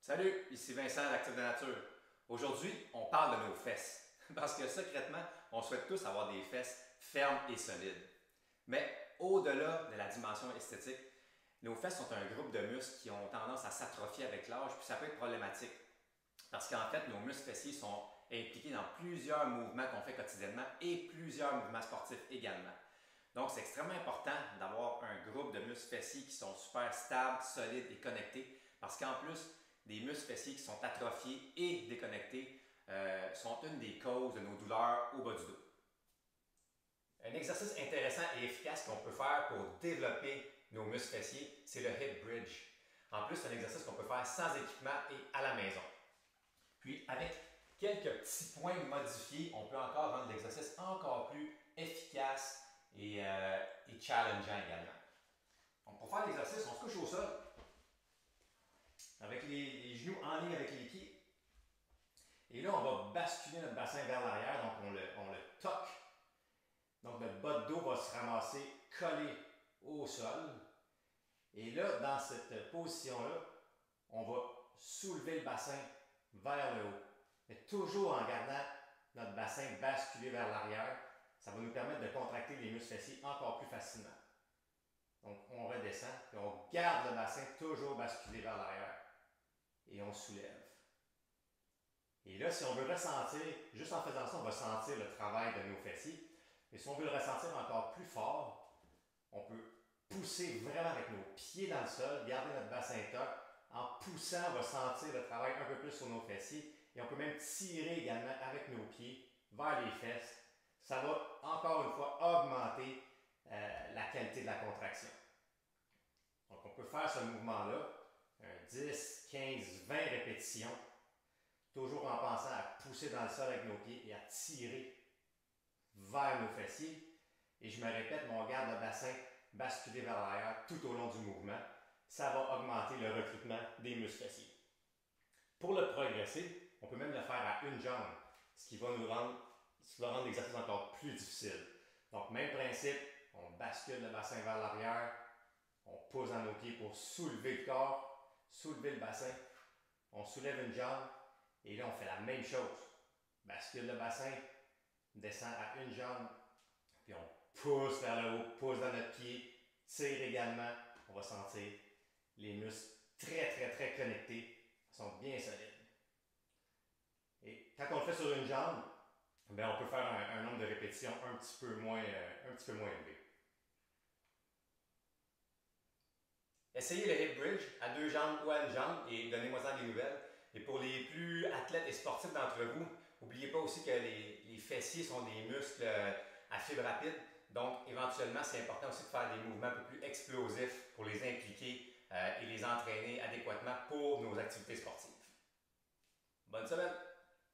Salut, ici Vincent d'Actif de Nature. Aujourd'hui, on parle de nos fesses. Parce que secrètement, on souhaite tous avoir des fesses fermes et solides. Mais au-delà de la dimension esthétique, nos fesses sont un groupe de muscles qui ont tendance à s'atrophier avec l'âge, puis ça peut être problématique. Parce qu'en fait, nos muscles fessiers sont impliqués dans plusieurs mouvements qu'on fait quotidiennement et plusieurs mouvements sportifs également. Donc, c'est extrêmement important d'avoir un groupe de muscles fessiers qui sont super stables, solides et connectés, parce qu'en plus, des muscles fessiers qui sont atrophiés et déconnectés sont une des causes de nos douleurs au bas du dos. Un exercice intéressant et efficace qu'on peut faire pour développer nos muscles fessiers, c'est le hip bridge. En plus, c'est un exercice qu'on peut faire sans équipement et à la maison. Puis, avec quelques petits points modifiés, on peut encore rendre l'exercice encore plus efficace et challengeant également. Donc, pour faire l'exercice, on se couche au sol avec les genoux en ligne avec les pieds. Et là, on va basculer notre bassin vers l'arrière, donc on le toque. Donc, notre bas de dos va se ramasser collé au sol. Et là, dans cette position-là, on va soulever le bassin vers le haut. Mais toujours en gardant notre bassin basculé vers l'arrière, ça va nous permettre de contracter les muscles fessiers encore plus facilement. Donc, on redescend et on garde le bassin toujours basculé vers l'arrière. Et on soulève. Et là, si on veut ressentir, juste en faisant ça, on va sentir le travail de nos fessiers. Mais si on veut le ressentir encore plus fort, on peut pousser vraiment avec nos pieds dans le sol, garder notre bassin toc. En poussant, on va sentir le travail un peu plus sur nos fessiers. Et on peut même tirer également avec nos pieds vers les fesses. Ça va encore une fois augmenter la qualité de la contraction. Donc, on peut faire ce mouvement-là, 10, 15, 20 répétitions, toujours en pensant à pousser dans le sol avec nos pieds et à tirer vers nos fessiers. Et je me répète, mais on garde le bassin basculé vers l'arrière tout au long du mouvement. Ça va augmenter le recrutement des muscles fessiers. Pour le progresser, on peut même le faire à une jambe, ce qui va rendre l'exercice encore plus difficile. Donc, même principe, on bascule le bassin vers l'arrière, on pousse dans nos pieds pour soulever le corps, soulever le bassin, on soulève une jambe, et là, on fait la même chose. Bascule le bassin, descend à une jambe, puis on pousse vers le haut, pousse dans notre pied, tire également. On va sentir les muscles très connectés, ils sont bien solides. Et quand on le fait sur une jambe, bien, on peut faire un nombre de répétitions un petit peu moins élevé. Essayez le hip bridge à deux jambes ou à une jambe et donnez-moi-en des nouvelles. Et pour les plus athlètes et sportifs d'entre vous, n'oubliez pas aussi que les fessiers sont des muscles à fibre rapide. Donc, éventuellement, c'est important aussi de faire des mouvements un peu plus explosifs pour les impliquer et les entraîner adéquatement pour nos activités sportives. Bonne semaine!